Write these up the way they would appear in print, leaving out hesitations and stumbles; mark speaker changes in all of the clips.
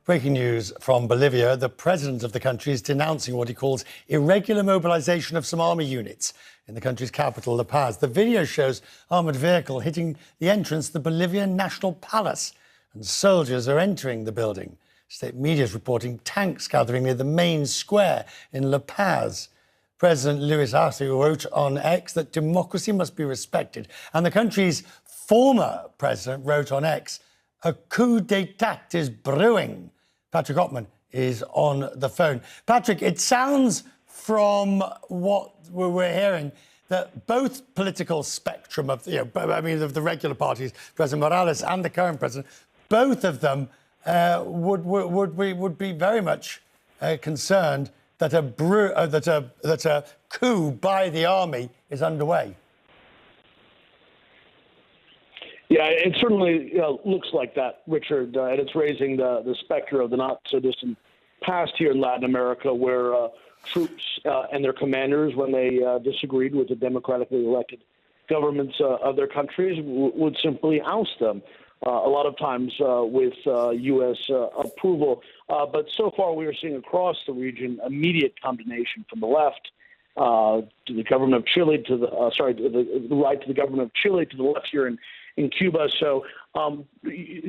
Speaker 1: Breaking news from Bolivia. The president of the country is denouncing what he calls irregular mobilization of some army units in the country's capital, La Paz. The video shows armoured vehicle hitting the entrance to the Bolivian National Palace, and soldiers are entering the building. State media is reporting tanks gathering near the main square in La Paz. President Luis Arce wrote on X that democracy must be respected, and the country's former president wrote on X, a coup d'etat is brewing. Patrick Ottman is on the phone. Patrick, it sounds from what we're hearing that both political spectrum of, of the regular parties, President Morales and the current president, both of them would be very much concerned that a coup by the army is underway.
Speaker 2: Yeah, it certainly looks like that, Richard, and it's raising the specter of the not-so-distant past here in Latin America, where troops and their commanders, when they disagreed with the democratically elected governments of their countries, would simply oust them, a lot of times with U.S. approval. But so far, we are seeing across the region immediate condemnation from the left to the government of Chile, to the right to the government of Chile, to the left here in Cuba. So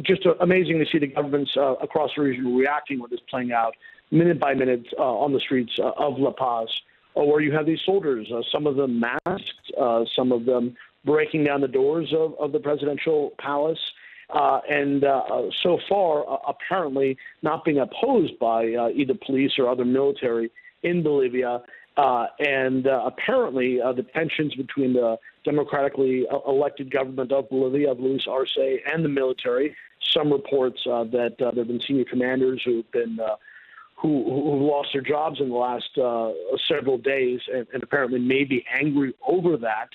Speaker 2: just amazing to see the governments across the region reacting with this playing out minute by minute on the streets of La Paz, where you have these soldiers, some of them masked, some of them breaking down the doors of the presidential palace, and so far apparently not being opposed by either police or other military in Bolivia. And apparently the tensions between the democratically elected government of Bolivia, of Luis Arce, and the military. Some reports that there have been senior commanders who've been who lost their jobs in the last several days, and apparently may be angry over that.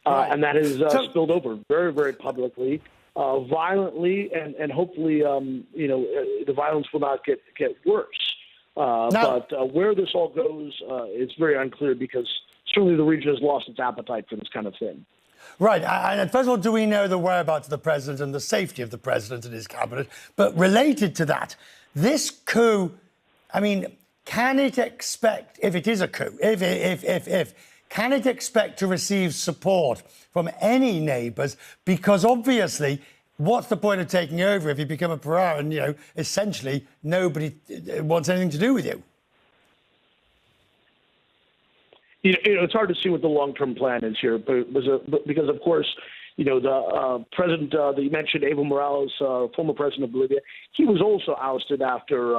Speaker 2: Right. And that has spilled over very, very publicly, violently, and hopefully, the violence will not get worse. But where this all goes is very unclear, because certainly the region has lost its appetite for this kind of thing.
Speaker 1: Right. And first of all, do we know the whereabouts of the president and the safety of the president and his cabinet? But related to that, this coup, I mean, can it expect, if it is a coup, can it expect to receive support from any neighbours? Because obviously, what's the point of taking over if you become a pariah and, essentially nobody wants anything to do with you?
Speaker 2: It's hard to see what the long-term plan is here, because, of course, the president that you mentioned, Evo Morales, former president of Bolivia, he was also ousted after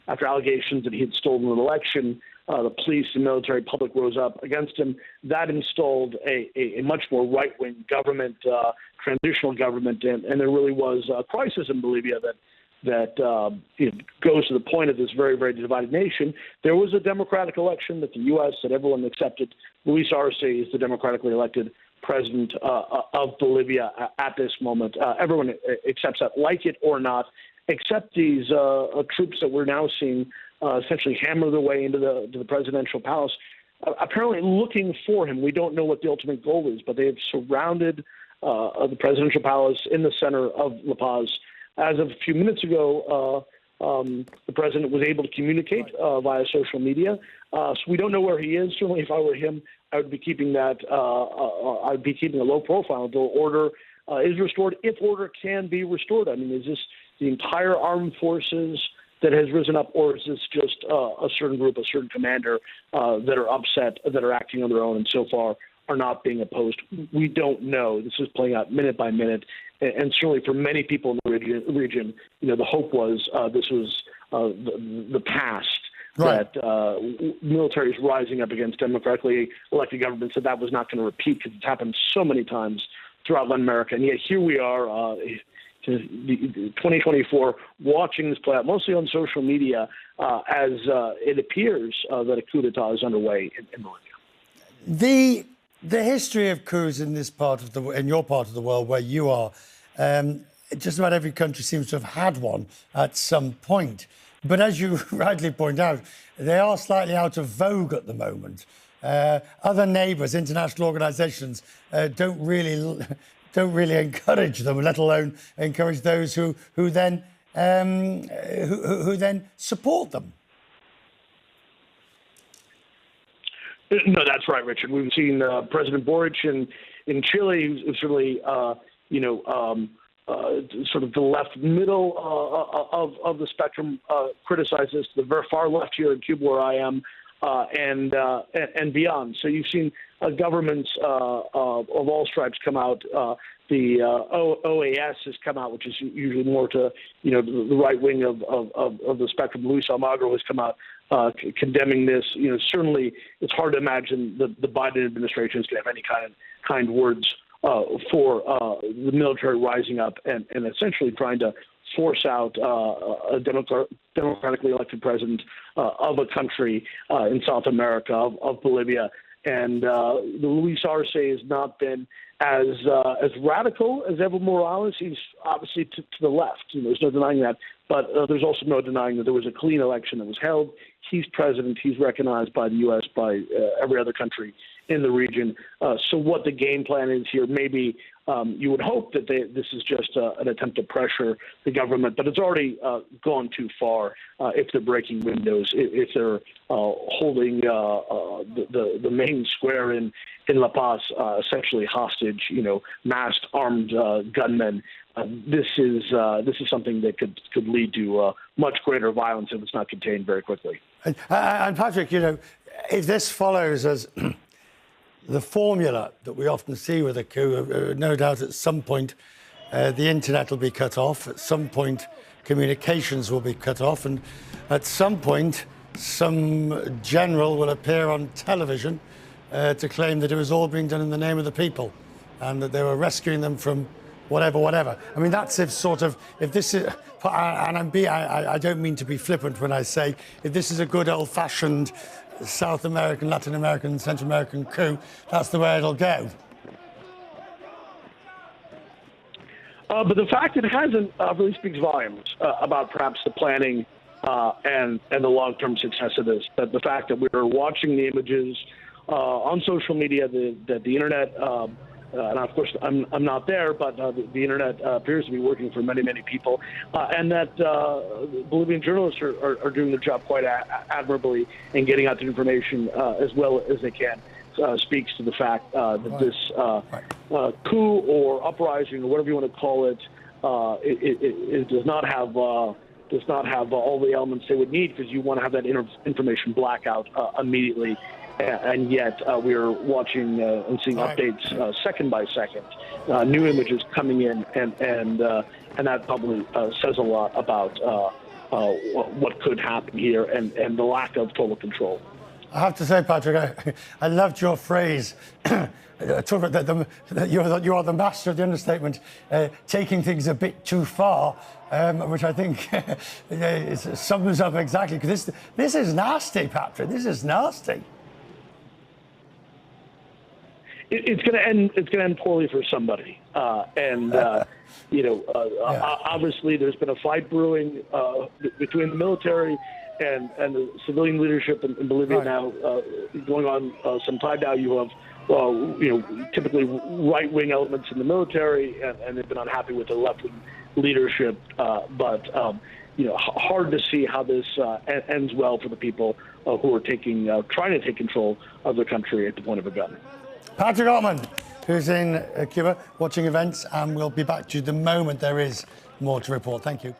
Speaker 2: allegations that he had stolen an election. The police and military public rose up against him. That installed a much more right-wing government, transitional government, and there really was a crisis in Bolivia that goes to the point of this very, very divided nation. There was a democratic election that the U.S., that everyone accepted. Luis Arce is the democratically elected president of Bolivia at this moment. Everyone accepts that, like it or not, except these troops that we're now seeing essentially hammer their way into the presidential palace, apparently looking for him. We don't know what the ultimate goal is, but they have surrounded the presidential palace in the center of La Paz. As of a few minutes ago, the president was able to communicate via social media. So we don't know where he is. Certainly, if I were him, I would be keeping that. I'd be keeping a low profile until order is restored, if order can be restored. I mean, is this the entire armed forces that has risen up, or is this just a certain group, a certain commander that are upset, that are acting on their own, and so far are not being opposed? We don't know. This is playing out minute by minute, and certainly for many people in the region, the hope was this was the past. Right. That military is rising up against democratically elected governments, that was not going to repeat, because it's happened so many times throughout Latin America. And yet here we are, 2024, watching this play out, mostly on social media, as it appears that a coup d'etat is underway in Bolivia.
Speaker 1: The history of coups in this part of in your part of the world where you are, just about every country seems to have had one at some point. But as you rightly point out, they are slightly out of vogue at the moment. Other neighbours, international organisations, don't really encourage them, let alone encourage those who then who then support them.
Speaker 2: No, that's right, Richard. We've seen President Boric in Chile, who's really, sort of the left middle of the spectrum, criticize this. The very far left here in Cuba, where I am, and beyond. So you've seen governments of all stripes come out. The OAS has come out, which is usually more to the right wing of the spectrum. Luis Almagro has come out condemning this. Certainly it's hard to imagine the Biden administration is going to have any kind words for the military rising up and essentially trying to force out a democratically elected president of a country in South America, of Bolivia. And the Luis Arce has not been as radical as Evo Morales. He's obviously to the left. There's no denying that. But there's also no denying that there was a clean election that was held. He's president. He's recognized by the U.S., by every other country in the region. So what the game plan is here, maybe you would hope that this is just an attempt to pressure the government, but it's already gone too far if they're breaking windows, if they're holding the main square in La Paz essentially hostage, masked armed gunmen. This is something that could lead to much greater violence if it's not contained very quickly.
Speaker 1: And Patrick, if this follows as the formula that we often see with a coup, no doubt at some point the internet will be cut off, at some point communications will be cut off, and at some point some general will appear on television to claim that it was all being done in the name of the people and that they were rescuing them from whatever. I mean, that's if this is, and I don't mean to be flippant when I say, if this is a good old-fashioned South American, Latin American, Central American coup, that's the way it'll go.
Speaker 2: But the fact it hasn't really speaks volumes about perhaps the planning and the long-term success of this. But the fact that we're watching the images on social media, that the internet, and of course I'm not there, but the internet appears to be working for many people, and that Bolivian journalists are doing their job quite admirably in getting out the information as well as they can. Speaks to the fact that this coup or uprising or whatever you want to call it, it does not have all the elements they would need, because you want to have that information blackout immediately. And yet we are watching and seeing updates second by second, new images coming in, and that probably says a lot about what could happen here and the lack of total control.
Speaker 1: I have to say, Patrick, I loved your phrase. You are the master of the understatement, taking things a bit too far, which I think sums up exactly, because this is nasty, Patrick. This is nasty.
Speaker 2: It's going to end poorly for somebody, obviously there's been a fight brewing between the military and the civilian leadership in Bolivia now, going on some time now. You have typically right-wing elements in the military, and they've been unhappy with the left-wing leadership. But hard to see how this ends well for the people who are trying to take control of the country at the point of a gun.
Speaker 1: Patrick Ottman, who's in Cuba watching events, and we'll be back to you the moment there is more to report. Thank you.